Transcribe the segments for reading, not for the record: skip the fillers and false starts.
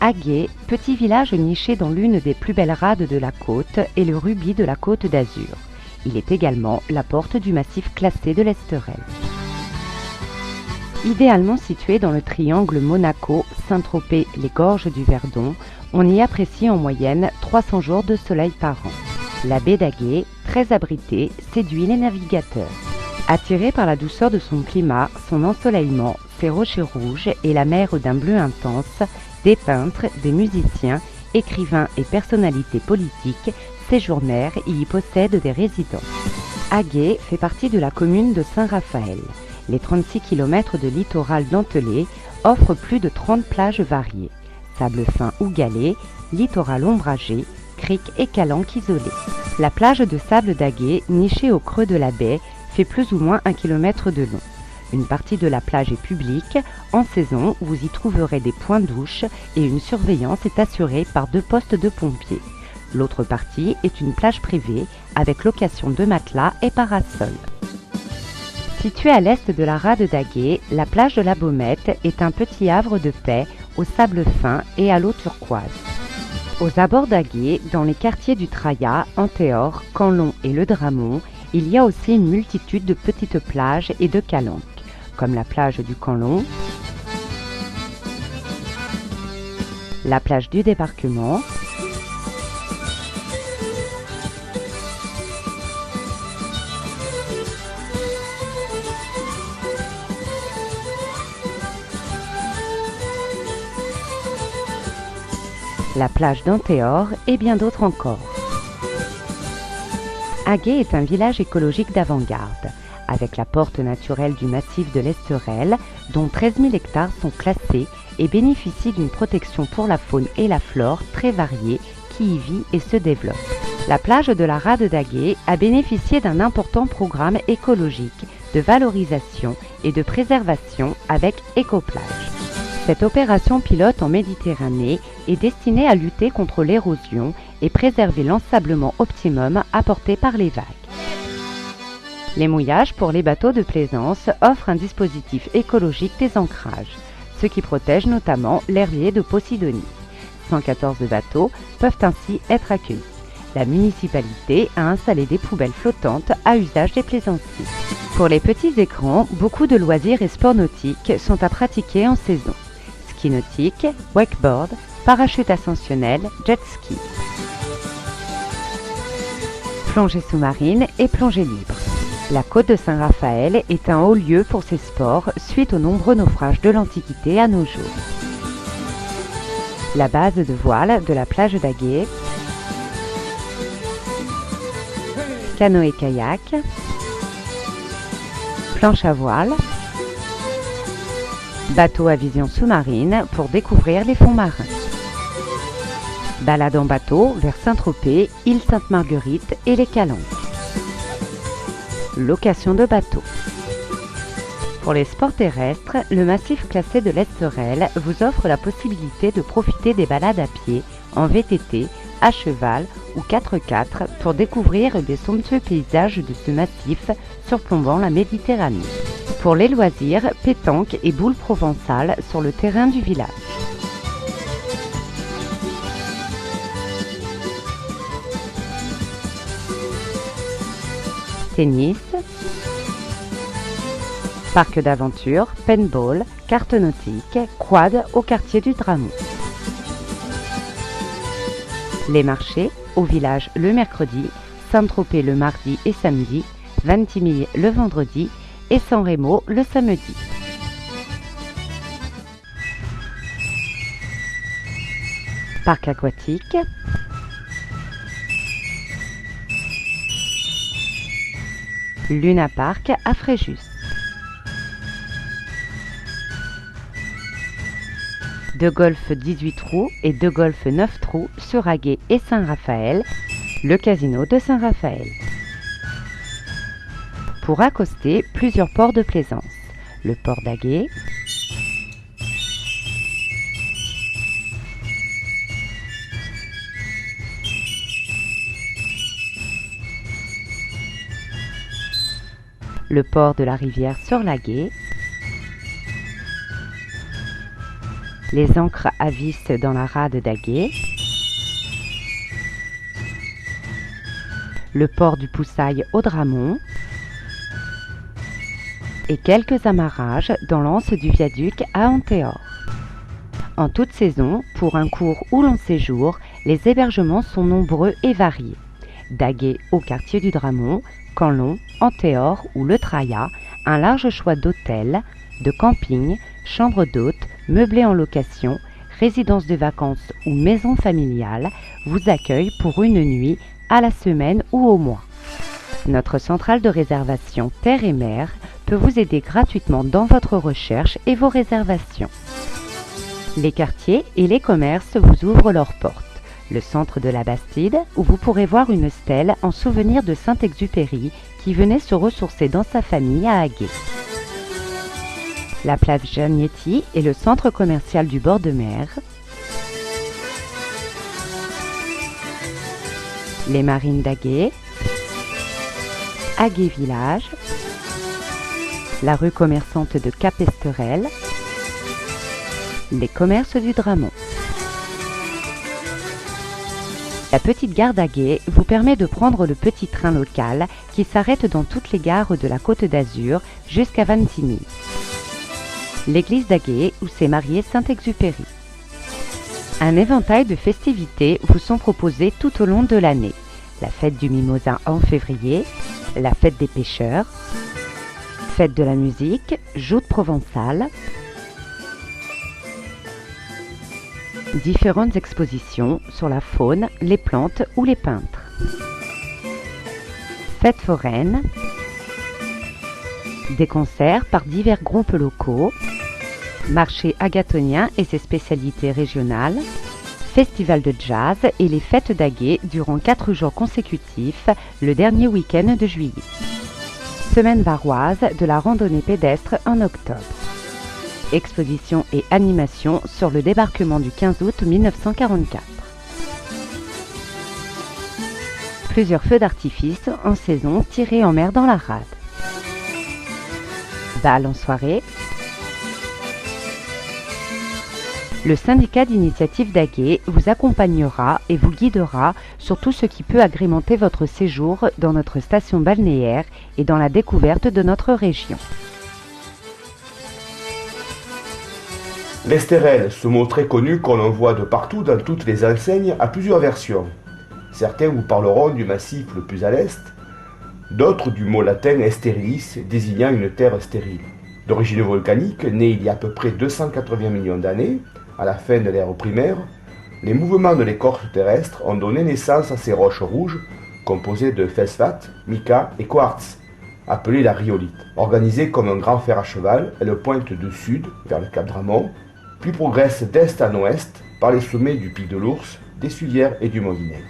Aguet, petit village niché dans l'une des plus belles rades de la côte, est le rubis de la Côte d'Azur. Il est également la porte du massif classé de l'Esterel. Idéalement situé dans le triangle Monaco, Saint-Tropez, les gorges du Verdon, on y apprécie en moyenne 300 jours de soleil par an. La baie d'Aguet, très abritée, séduit les navigateurs. Attirés par la douceur de son climat, son ensoleillement, ses rochers rouges et la mer d'un bleu intense, des peintres, des musiciens, écrivains et personnalités politiques séjournèrent et y possèdent des résidences. Aguet fait partie de la commune de Saint-Raphaël. Les 36 km de littoral dentelé offrent plus de 30 plages variées. Sable fin ou galets, littoral ombragé, criques et calanques isolées. La plage de sable d'Aguet, nichée au creux de la baie, fait plus ou moins 1 km de long. Une partie de la plage est publique. En saison, vous y trouverez des points douches et une surveillance est assurée par 2 postes de pompiers. L'autre partie est une plage privée avec location de matelas et parasols. Située à l'est de la rade d'Aguet, la plage de la Baumette est un petit havre de paix au sable fin et à l'eau turquoise. Aux abords d'Aguet, dans les quartiers du Traya, Antéor, Canlon et Le Dramont, il y a aussi une multitude de petites plages et de calanques, comme la plage du Canlon, la plage du Débarquement, la plage d'Antéor et bien d'autres encore. Aguet est un village écologique d'avant-garde, avec la porte naturelle du massif de l'Esterel, dont 13 000 hectares sont classés et bénéficient d'une protection pour la faune et la flore très variée qui y vit et se développe. La plage de la rade d'Aguet a bénéficié d'un important programme écologique de valorisation et de préservation avec Écoplage. Cette opération pilote en Méditerranée est destinée à lutter contre l'érosion et préserver l'ensablement optimum apporté par les vagues. Les mouillages pour les bateaux de plaisance offrent un dispositif écologique des ancrages, ce qui protège notamment l'herbier de Posidonie. 114 bateaux peuvent ainsi être accueillis. La municipalité a installé des poubelles flottantes à usage des plaisanciers. Pour les petits écrans, beaucoup de loisirs et sports nautiques sont à pratiquer en saison. Ski nautique, wakeboard, parachute ascensionnel, jet ski. Plongée sous-marine et plongée libre. La côte de Saint-Raphaël est un haut lieu pour ces sports suite aux nombreux naufrages de l'Antiquité à nos jours. La base de voile de la plage d'Aguet, canoë-kayak, planche à voile, bateau à vision sous-marine pour découvrir les fonds marins. Balade en bateau vers Saint-Tropez, île Sainte-Marguerite et les Calanques. Location de bateau. Pour les sports terrestres, le massif classé de l'Esterel vous offre la possibilité de profiter des balades à pied, en VTT, à cheval ou 4x4 pour découvrir des somptueux paysages de ce massif surplombant la Méditerranée. Pour les loisirs, pétanque et boules provençales sur le terrain du village. Tennis, parc d'aventure, paintball, cartes nautiques, quad au quartier du Dramont. Les marchés, au village le mercredi, Saint-Tropez le mardi et samedi, Ventimille le vendredi et San Remo le samedi. Parc aquatique, Luna Park à Fréjus. Deux golfs 18 trous et deux golfs 9 trous sur Aguet et Saint-Raphaël, le casino de Saint-Raphaël. Pour accoster, plusieurs ports de plaisance. Le port d'Aguet, le port de la rivière sur l'Aguet, les ancres à vis dans la rade d'Aguet, le port du Poussail au Dramont et quelques amarrages dans l'anse du viaduc à Antéor. En toute saison, pour un court ou long séjour, les hébergements sont nombreux et variés. D'Aguet au quartier du Dramont, Canlon, Antéor ou Le Traya, un large choix d'hôtels, de campings, chambres d'hôtes, meublés en location, résidences de vacances ou maisons familiales vous accueillent pour une nuit, à la semaine ou au mois. Notre centrale de réservation Terre et Mer peut vous aider gratuitement dans votre recherche et vos réservations. Les quartiers et les commerces vous ouvrent leurs portes. Le centre de la Bastide, où vous pourrez voir une stèle en souvenir de Saint-Exupéry qui venait se ressourcer dans sa famille à Aguet. La place Jagnetti et le centre commercial du bord de mer. Les marines d'Aguet. Aguet Village. La rue commerçante de Capesterel. Les commerces du Dramont. La petite gare d'Aguet vous permet de prendre le petit train local qui s'arrête dans toutes les gares de la Côte d'Azur jusqu'à Vantigny. L'église d'Aguet où s'est marié Saint-Exupéry. Un éventail de festivités vous sont proposées tout au long de l'année. La fête du Mimosa en février, la fête des pêcheurs, fête de la musique, joutes provençales, différentes expositions sur la faune, les plantes ou les peintres. Fêtes foraines, des concerts par divers groupes locaux, marché agathonien et ses spécialités régionales, festival de jazz et les fêtes d'Aguet durant 4 jours consécutifs, le dernier week-end de juillet. Semaine varoise de la randonnée pédestre en octobre. Exposition et animation sur le débarquement du 15 août 1944. Plusieurs feux d'artifice en saison tirés en mer dans la rade. Bal en soirée. Le syndicat d'initiative d'Aguet vous accompagnera et vous guidera sur tout ce qui peut agrémenter votre séjour dans notre station balnéaire et dans la découverte de notre région. L'Estérel, ce mot très connu qu'on en voit de partout dans toutes les enseignes, a plusieurs versions. Certains vous parleront du massif le plus à l'est, d'autres du mot latin esterilis, désignant une terre stérile. D'origine volcanique, née il y a à peu près 280 millions d'années, à la fin de l'ère primaire, les mouvements de l'écorce terrestre ont donné naissance à ces roches rouges, composées de phosphate, mica et quartz, appelées la rhyolite. Organisée comme un grand fer à cheval, elle pointe du sud, vers le cap Dramont, puis progresse d'est en ouest par les sommets du pic de l'Ours, des Sulières et du Molinais.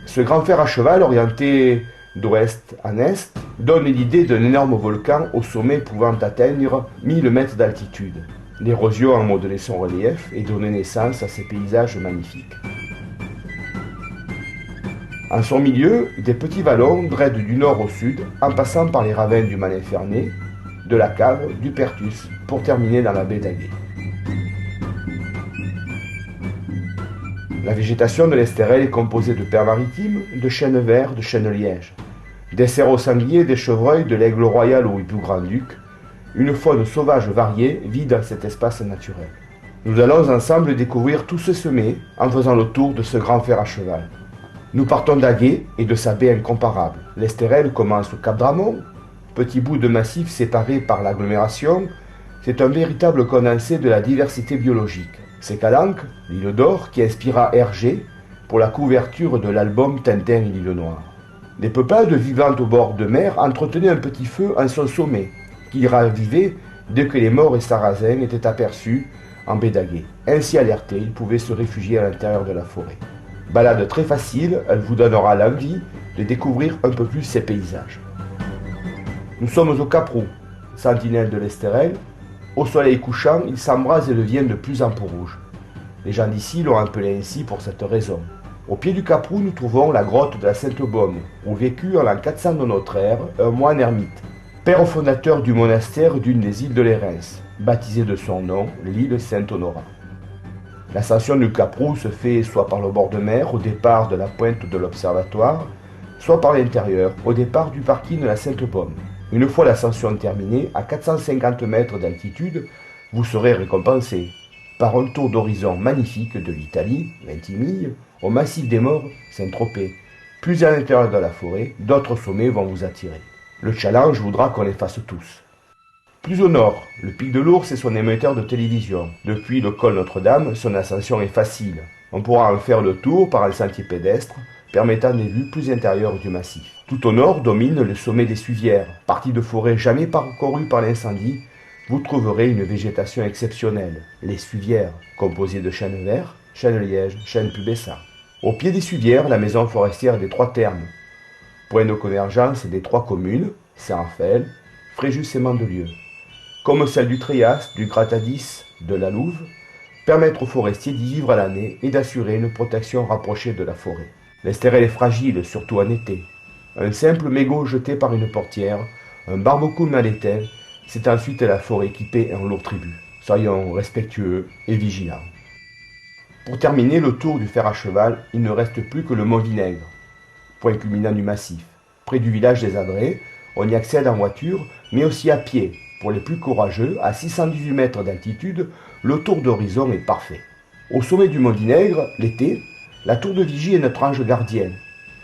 Ce grand fer à cheval, orienté d'ouest en est, donne l'idée d'un énorme volcan au sommet pouvant atteindre 1000 mètres d'altitude. L'érosion a modelé son relief et donné naissance à ces paysages magnifiques. En son milieu, des petits vallons drainent du nord au sud, en passant par les ravins du Malin-Fernet, de la Cave, du Pertus, pour terminer dans la baie d'Aguet. La végétation de l'Estérel est composée de pins maritimes, de chênes verts, de chênes lièges, des cerfs sangliers, des chevreuils, de l'aigle royal au hibou grand-duc. Une faune sauvage variée vit dans cet espace naturel. Nous allons ensemble découvrir tout ce sommet en faisant le tour de ce grand fer à cheval. Nous partons d'Aguet et de sa baie incomparable. L'Estérel commence au cap Dramont, petit bout de massif séparé par l'agglomération. C'est un véritable condensé de la diversité biologique. C'est Calanque, l'île d'Or, qui inspira Hergé pour la couverture de l'album Tintin et l'île Noire. Des peuplades vivant au bord de mer entretenaient un petit feu en son sommet, qui ravivait dès que les morts et sarrasins étaient aperçus en baie d'Aguet. Ainsi alertés, ils pouvaient se réfugier à l'intérieur de la forêt. Balade très facile, elle vous donnera l'envie de découvrir un peu plus ces paysages. Nous sommes au Cap Roux, sentinelle de l'Estérel. Au soleil couchant, il s'embrase et devient de plus en plus rouge. Les gens d'ici l'ont appelé ainsi pour cette raison. Au pied du Cap Roux, nous trouvons la grotte de la Sainte-Baume, où vécut en l'an 400 de notre ère un moine ermite. Père fondateur du monastère d'une des îles de Lérins, baptisé de son nom, l'île Saint-Honorat. L'ascension du Cap Roux se fait soit par le bord de mer, au départ de la pointe de l'observatoire, soit par l'intérieur, au départ du parking de la Sainte-Baume. Une fois l'ascension terminée, à 450 mètres d'altitude, vous serez récompensé par un tour d'horizon magnifique de l'Italie, Ventimille, au massif des Morts, Saint-Tropez. Plus à l'intérieur de la forêt, d'autres sommets vont vous attirer. Le challenge voudra qu'on les fasse tous. Plus au nord, le pic de l'Ours est son émetteur de télévision. Depuis le col Notre-Dame, son ascension est facile. On pourra en faire le tour par un sentier pédestre, permettant des vues plus intérieures du massif. Tout au nord domine le sommet des Suvières, partie de forêt jamais parcourue par l'incendie. Vous trouverez une végétation exceptionnelle, les Suvières, composées de chênes verts, chênes lièges, chênes pubescents. Au pied des Suvières, la maison forestière des Trois Termes, point de convergence des trois communes, Saint-Raphaël, Fréjus et Mandelieu, comme celle du Tréas, du Gratadis, de la Louve, permettre aux forestiers d'y vivre à l'année et d'assurer une protection rapprochée de la forêt. L'Estérel est fragile, surtout en été. Un simple mégot jeté par une portière, un barbecue mal éteint, c'est ensuite la forêt qui paie un lourd tribut. Soyons respectueux et vigilants. Pour terminer le tour du fer à cheval, il ne reste plus que le Mont Vinaigre, point culminant du massif. Près du village des Adrets, on y accède en voiture, mais aussi à pied. Pour les plus courageux, à 618 mètres d'altitude, le tour d'horizon est parfait. Au sommet du Mont Vinaigre, l'été, la tour de vigie est notre ange gardienne.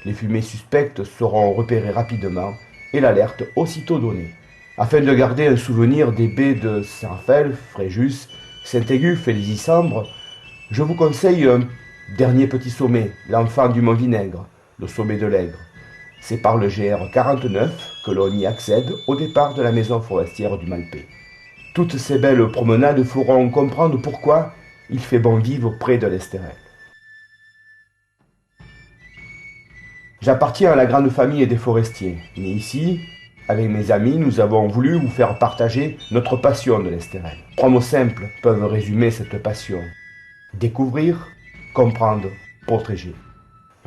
Les fumées suspectes seront repérées rapidement et l'alerte aussitôt donnée. Afin de garder un souvenir des baies de Saint-Raphaël, Fréjus, Saint-Aiguffe et les Isambres, je vous conseille un dernier petit sommet, l'enfant du Mont Vinaigre, le sommet de l'Aigre. C'est par le GR 49 que l'on y accède au départ de la maison forestière du Malpais. Toutes ces belles promenades feront comprendre pourquoi il fait bon vivre près de l'Estérel. J'appartiens à la grande famille des forestiers, mais ici, avec mes amis, nous avons voulu vous faire partager notre passion de l'Estérel. 3 mots simples peuvent résumer cette passion. Découvrir, comprendre, protéger.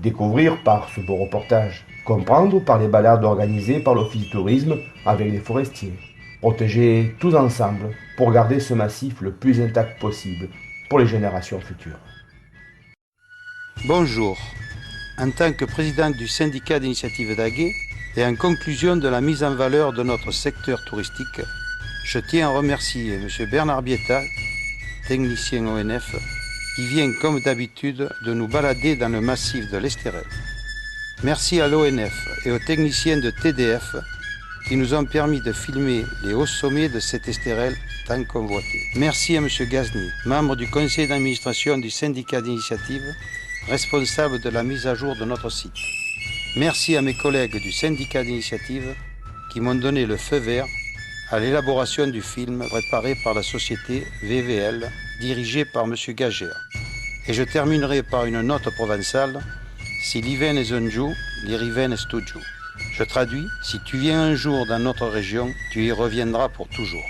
Découvrir par ce beau reportage. Comprendre par les balades organisées par l'Office du tourisme avec les forestiers. Protéger tous ensemble pour garder ce massif le plus intact possible pour les générations futures. Bonjour. En tant que président du syndicat d'initiative d'Aguet et en conclusion de la mise en valeur de notre secteur touristique, je tiens à remercier M. Bernard Bietta, technicien ONF, qui vient comme d'habitude de nous balader dans le massif de l'Estérel. Merci à l'ONF et aux techniciens de TDF qui nous ont permis de filmer les hauts sommets de cet Estérel tant convoité. Merci à M. Gazny, membre du conseil d'administration du syndicat d'initiative, responsable de la mise à jour de notre site. Merci à mes collègues du syndicat d'initiative qui m'ont donné le feu vert à l'élaboration du film préparé par la société VVL, dirigée par M. Gagère. Et je terminerai par une note provençale: si l'iven est un jour, l'iriven est toujours. Je traduis: si tu viens un jour dans notre région, tu y reviendras pour toujours.